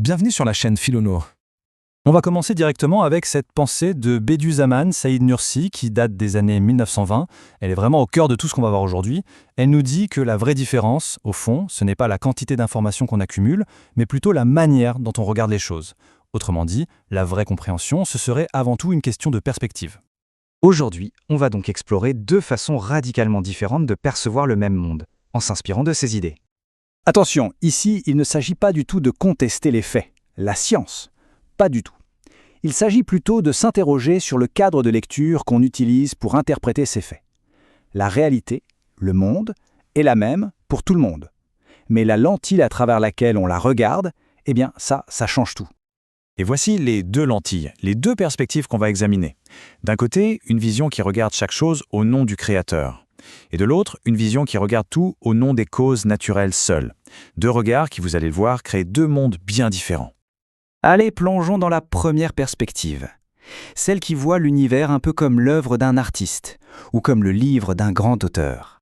Bienvenue sur la chaîne Philono. On va commencer directement avec cette pensée de Bediüzzaman Said Nursi qui date des années 1920. Elle est vraiment au cœur de tout ce qu'on va voir aujourd'hui. Elle nous dit que la vraie différence, au fond, ce n'est pas la quantité d'informations qu'on accumule, mais plutôt la manière dont on regarde les choses. Autrement dit, la vraie compréhension, ce serait avant tout une question de perspective. Aujourd'hui, on va donc explorer deux façons radicalement différentes de percevoir le même monde, en s'inspirant de ces idées. Attention, ici, il ne s'agit pas du tout de contester les faits, la science. Pas du tout. Il s'agit plutôt de s'interroger sur le cadre de lecture qu'on utilise pour interpréter ces faits. La réalité, le monde, est la même pour tout le monde. Mais la lentille à travers laquelle on la regarde, eh bien ça change tout. Et voici les deux lentilles, les deux perspectives qu'on va examiner. D'un côté, une vision qui regarde chaque chose au nom du Créateur. Et de l'autre, une vision qui regarde tout au nom des causes naturelles seules. Deux regards qui, vous allez le voir, créent deux mondes bien différents. Allez, plongeons dans la première perspective. Celle qui voit l'univers un peu comme l'œuvre d'un artiste, ou comme le livre d'un grand auteur.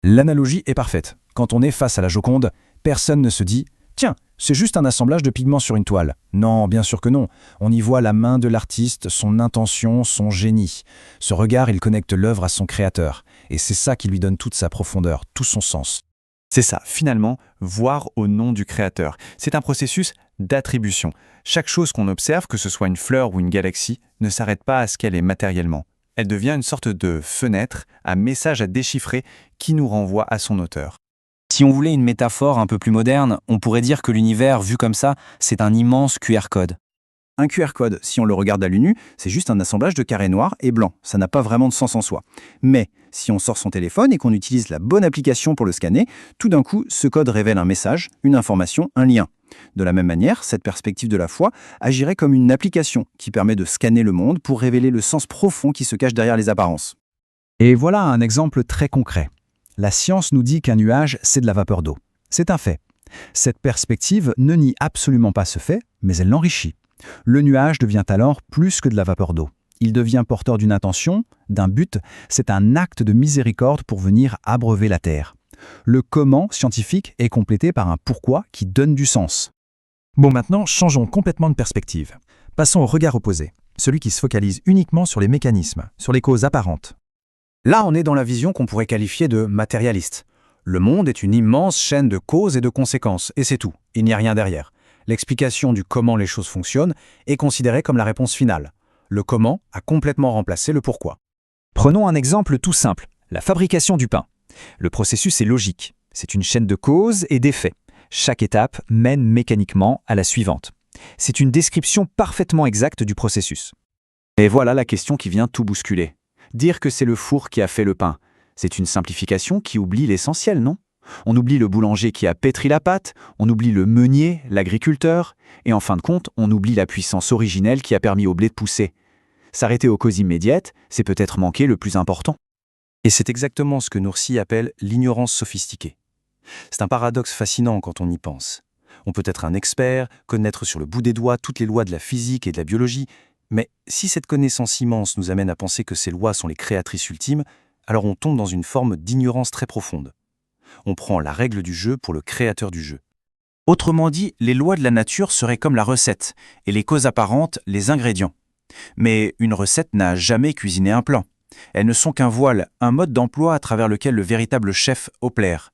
L'analogie est parfaite. Quand on est face à la Joconde, personne ne se dit « Tiens, c'est juste un assemblage de pigments sur une toile ». Non, bien sûr que non. On y voit la main de l'artiste, son intention, son génie. Ce regard, il connecte l'œuvre à son créateur. Et c'est ça qui lui donne toute sa profondeur, tout son sens. C'est ça, finalement, voir au nom du Créateur. C'est un processus d'attribution. Chaque chose qu'on observe, que ce soit une fleur ou une galaxie, ne s'arrête pas à ce qu'elle est matériellement. Elle devient une sorte de fenêtre, un message à déchiffrer qui nous renvoie à son auteur. Si on voulait une métaphore un peu plus moderne, on pourrait dire que l'univers, vu comme ça, c'est un immense QR code. Un QR code, si on le regarde à l'œil nu, c'est juste un assemblage de carrés noirs et blancs. Ça n'a pas vraiment de sens en soi. Mais si on sort son téléphone et qu'on utilise la bonne application pour le scanner, tout d'un coup, ce code révèle un message, une information, un lien. De la même manière, cette perspective de la foi agirait comme une application qui permet de scanner le monde pour révéler le sens profond qui se cache derrière les apparences. Et voilà un exemple très concret. La science nous dit qu'un nuage, c'est de la vapeur d'eau. C'est un fait. Cette perspective ne nie absolument pas ce fait, mais elle l'enrichit. Le nuage devient alors plus que de la vapeur d'eau. Il devient porteur d'une intention, d'un but, c'est un acte de miséricorde pour venir abreuver la terre. Le comment scientifique est complété par un pourquoi qui donne du sens. Bon, maintenant, changeons complètement de perspective. Passons au regard opposé, celui qui se focalise uniquement sur les mécanismes, sur les causes apparentes. Là, on est dans la vision qu'on pourrait qualifier de matérialiste. Le monde est une immense chaîne de causes et de conséquences, et c'est tout, il n'y a rien derrière. L'explication du comment les choses fonctionnent est considérée comme la réponse finale. Le comment a complètement remplacé le pourquoi. Prenons un exemple tout simple, la fabrication du pain. Le processus est logique. C'est une chaîne de causes et d'effets. Chaque étape mène mécaniquement à la suivante. C'est une description parfaitement exacte du processus. Et voilà la question qui vient tout bousculer. Dire que c'est le four qui a fait le pain, c'est une simplification qui oublie l'essentiel, non ? On oublie le boulanger qui a pétri la pâte, on oublie le meunier, l'agriculteur, et en fin de compte, on oublie la puissance originelle qui a permis au blé de pousser. S'arrêter aux causes immédiates, c'est peut-être manquer le plus important. Et c'est exactement ce que Nursi appelle l'ignorance sophistiquée. C'est un paradoxe fascinant quand on y pense. On peut être un expert, connaître sur le bout des doigts toutes les lois de la physique et de la biologie, mais si cette connaissance immense nous amène à penser que ces lois sont les créatrices ultimes, alors on tombe dans une forme d'ignorance très profonde. On prend la règle du jeu pour le créateur du jeu. Autrement dit, les lois de la nature seraient comme la recette, et les causes apparentes, les ingrédients. Mais une recette n'a jamais cuisiné un plat. Elles ne sont qu'un voile, un mode d'emploi à travers lequel le véritable chef opère.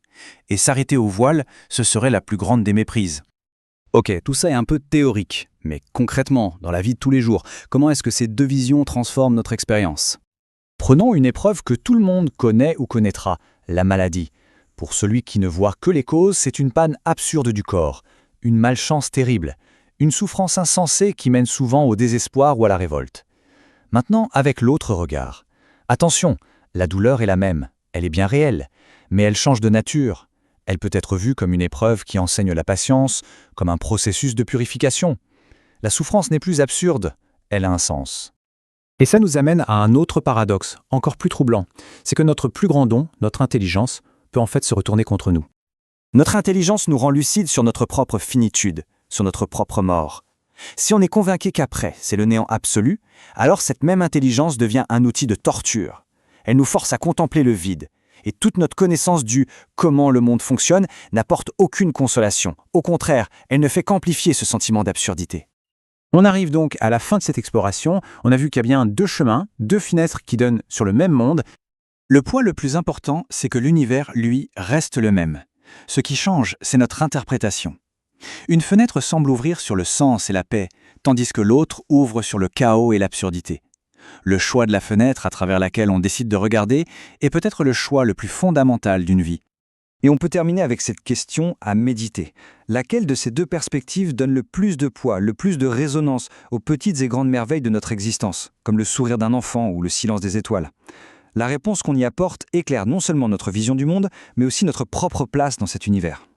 Et s'arrêter au voile, ce serait la plus grande des méprises. Ok, tout ça est un peu théorique, mais concrètement, dans la vie de tous les jours, comment est-ce que ces deux visions transforment notre expérience ? Prenons une épreuve que tout le monde connaît ou connaîtra, la maladie. Pour celui qui ne voit que les causes, c'est une panne absurde du corps, une malchance terrible, une souffrance insensée qui mène souvent au désespoir ou à la révolte. Maintenant, avec l'autre regard. Attention, la douleur est la même, elle est bien réelle, mais elle change de nature. Elle peut être vue comme une épreuve qui enseigne la patience, comme un processus de purification. La souffrance n'est plus absurde, elle a un sens. Et ça nous amène à un autre paradoxe, encore plus troublant. C'est que notre plus grand don, notre intelligence, peut en fait se retourner contre nous. Notre intelligence nous rend lucides sur notre propre finitude, sur notre propre mort. Si on est convaincu qu'après, c'est le néant absolu, alors cette même intelligence devient un outil de torture. Elle nous force à contempler le vide. Et toute notre connaissance du comment le monde fonctionne n'apporte aucune consolation. Au contraire, elle ne fait qu'amplifier ce sentiment d'absurdité. On arrive donc à la fin de cette exploration. On a vu qu'il y a bien deux chemins, deux fenêtres qui donnent sur le même monde. Le point le plus important, c'est que l'univers, lui, reste le même. Ce qui change, c'est notre interprétation. Une fenêtre semble ouvrir sur le sens et la paix, tandis que l'autre ouvre sur le chaos et l'absurdité. Le choix de la fenêtre à travers laquelle on décide de regarder est peut-être le choix le plus fondamental d'une vie. Et on peut terminer avec cette question à méditer. Laquelle de ces deux perspectives donne le plus de poids, le plus de résonance aux petites et grandes merveilles de notre existence, comme le sourire d'un enfant ou le silence des étoiles? La réponse qu'on y apporte éclaire non seulement notre vision du monde, mais aussi notre propre place dans cet univers.